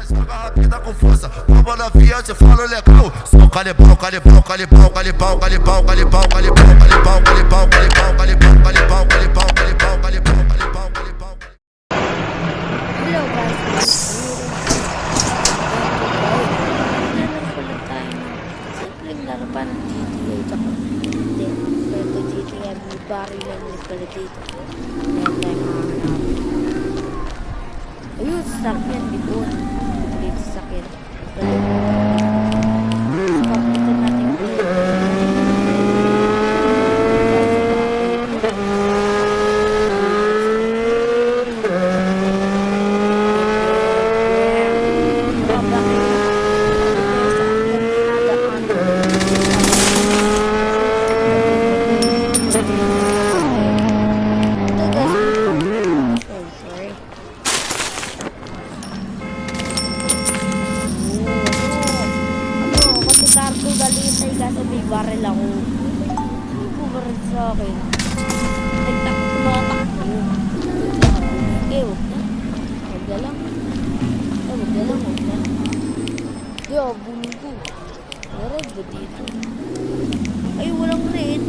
Agarra a vida com força, bomba na aviante, fala legal. Só calibrão, calibrão, calibrão, calibrão, calibrão, calibrão, calibrão, calibrão, calibrão, calibrão, calibrão, calibrão, calibrão, calibrão, calibrão, calibrão, calibrão. Hello guys, simpleng laro pa ng GTA tsaka hindi, pero ito GTA may baril lang ulit pala dito. Meron tayong mahanap. Ayun, sasakyan dito. Dito sasakyan. Papitan natin yung baril ako. Hindi po baril sa akin. Tumatakbo. Huwag na. Huwag na lang. Huwag na lang. Di ako, bumingko. May red ba dito? Ay, walang red.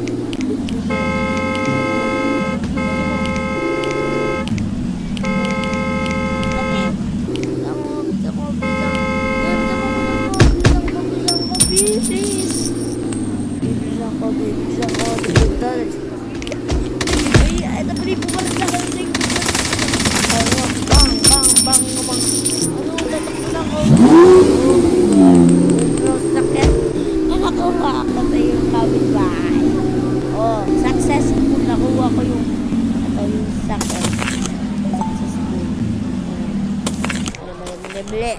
Successful nakuha ko yung successful. Mali.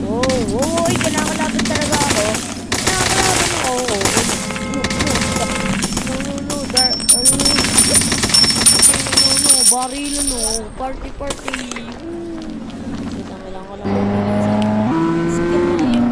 Ay, kinakalaban talaga ako. Barilo no, party. Kailangan ko lang skip na yung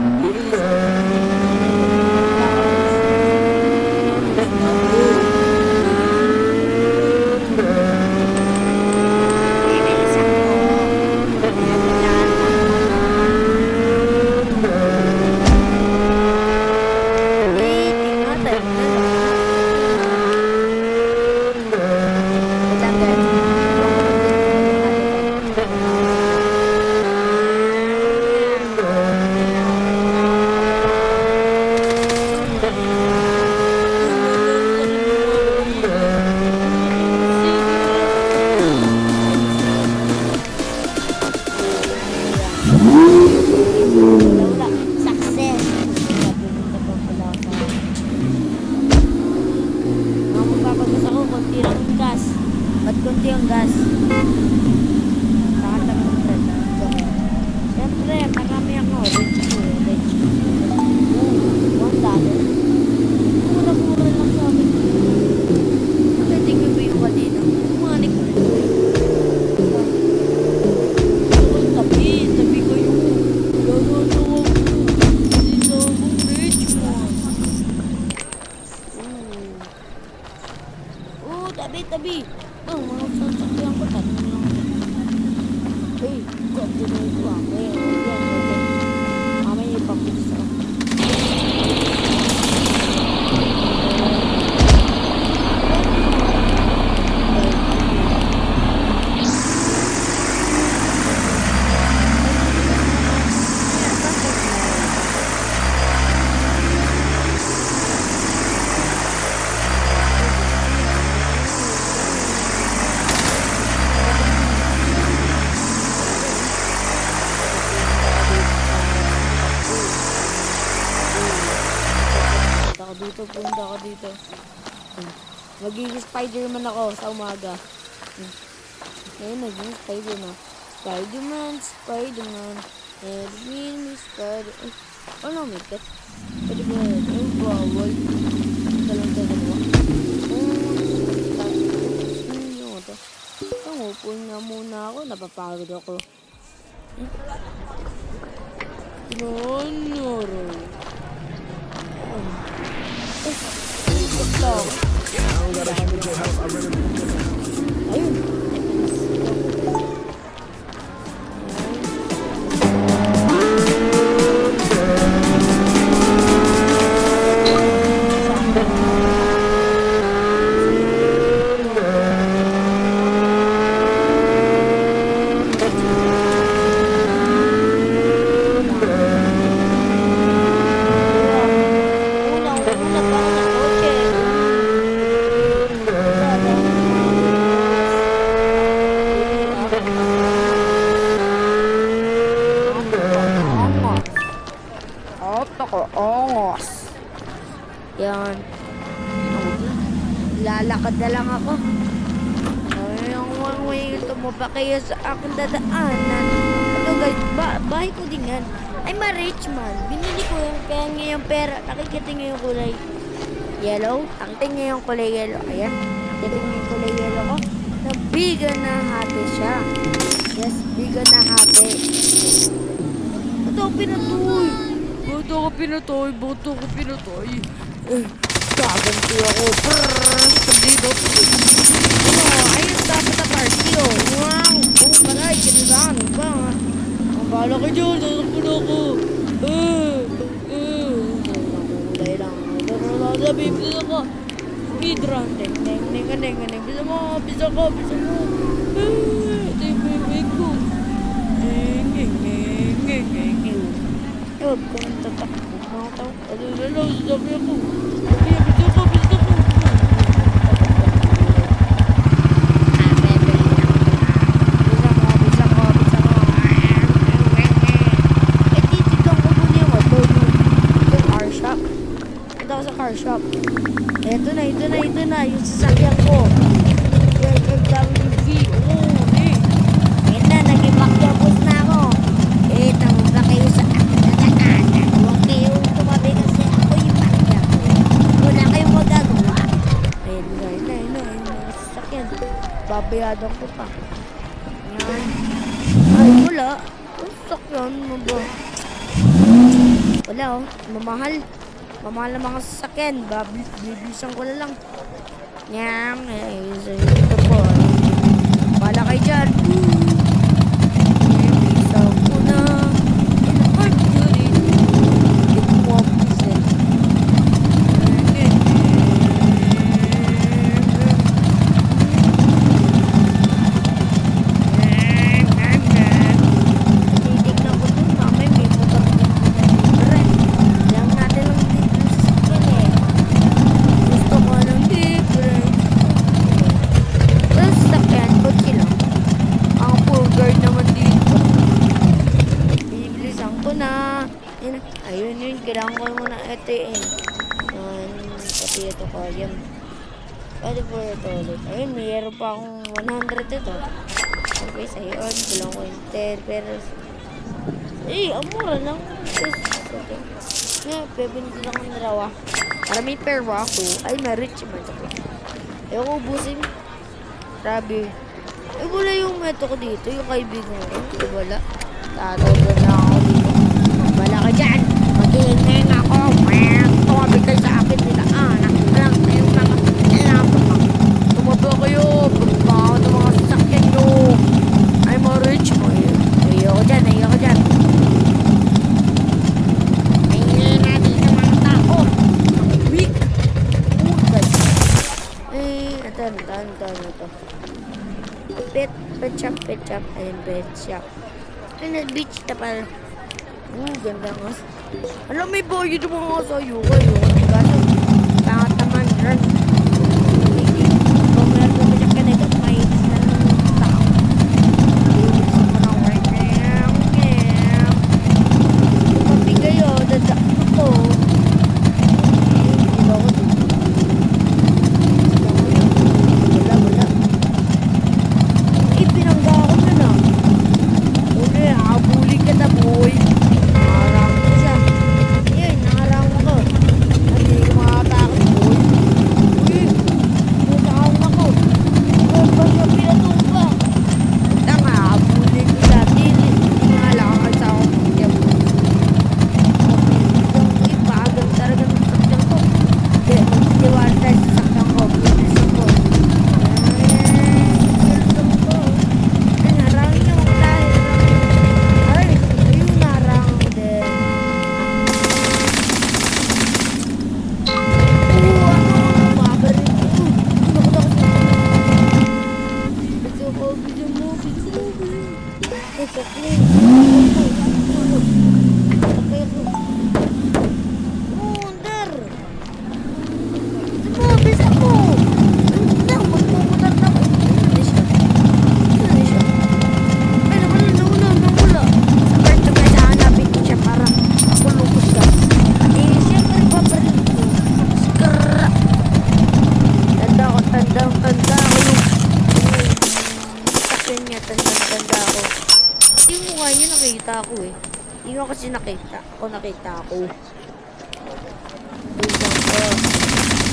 konti ang gas. Siyempre, marami ako. Rich. $1. Mura-mura lang sa akin. Pwede ko ba yung kanina? Umani ko rin. Tabi ko yung lolo dito akong rich one. Tabi. Mga sasakyan ko, tanong lang. Hey, continue ko ako. Mamaya ipapis ako. Punta ako dito. Magiging Spider-Man ako sa umaga. Ngayon, naging Spider-Man. Spider-Man. Spider-Man. Ano, may cat? Pwede ba yun? Ay, bawal. Dalawa. Upuin nga muna ako. Napapagod ako. Ayun. Nagpapadala lang ako. Ay, ang way tumaba kayo sa aking dadaanan. Ito guys, bahay ko din yan. I'm a rich man. Binili ko yung kaya ngayong pera. Nakikita niyo yung kulay yellow. Nakita niyo yung kulay yellow. Ayan. Nakita niyo yung kulay yellow ko. Na biga na hati siya. Yes, biga na hati. Ba't ako pinatoy? Ba't ako pinatoy? Gaganti ako. Sabido. Ayos dapat na party oh. Wow. Oh, paray. Kinilaan ba? Ang bala ka dyan. Sasakpan ako. Kulay lang. Sabi, bisa ko. Speedrun. Neng. Bisa mo. Ito yung bebe ko. Neng. Huwag ko nang tatakbo. Mga tao. Sabi ako. Bisa ko. Car shop. Ito na. Yung sasakyan ko. Yung WV. Ayun na, nag-backjabos na ako. Tama kayo sa akin. Huwag kayong tumabi kasi ako yung bakya. Wala kayong magagawa. Ayun na. Yung sasakyan. Babayadan ko pa. Yan. Ay, wala. Yung sasakyan mo ba? Wala oh. Mamahal na mga sasakyan. Bibilisan ko na lang. Nyang. Ito po. Bala kayo dyan. Bibilisan ko na. Ito mo ang bisan. Titignan ko dun. Mamay may motor din. Lang natin lang ayun yun, kailangan ko muna ito yun. Pati ito ko, yan. Pwede po ito ulit. Ayun, mayroon pa akong 100 ito. Okay, sa'yo, kulang ko yung 10 pesos. Ang mura lang. Okay. Nga, pebinti lang ang dalawa. Para may pera ako, ay ma-rich man ako. Ayoko ubusin. Grabe. Wala yung meto ko dito, yung kaibigan ko. Wala. Tatawag na ako dito. Wala ka dyan. Mag-iingin ako. Tumabi kayo sa akin nila. Anak yung mga tumaba kayo. Pagbaho ng mga sasakyan nyo. I'm a rich boy. Ayoko dyan. Ayun natin ng mga tao. Weak. Ito. Pet shop. Ayun, pet shop. Ayun, beach na pala. Ganda nga. Alam, may boy dito mga sa'yo. Kayo, gano'n. Pangat naman, run. Kung meron naman siya kanagat, may itis na lang ng tao. Ilis ako ng right now. Papi kayo, dadak ako. Hindi ba ako dito? Wala. Pinangga ako na na. Okay, habulin ka na, boy. Tanda mukha niya nakita ko eh. Hindi ko kasi nakita. Nakita ko.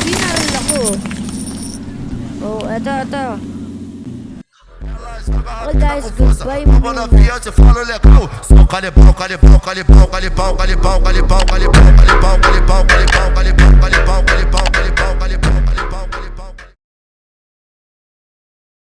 Binaril ako. Oh, eto. Okay guys, goodbye muna. Follow let go. So call it, bow, call it, bow, call it, bow, call it, bow, call it, bow, call it, bow, call it, bow, call it, bow, call it, bow, call it,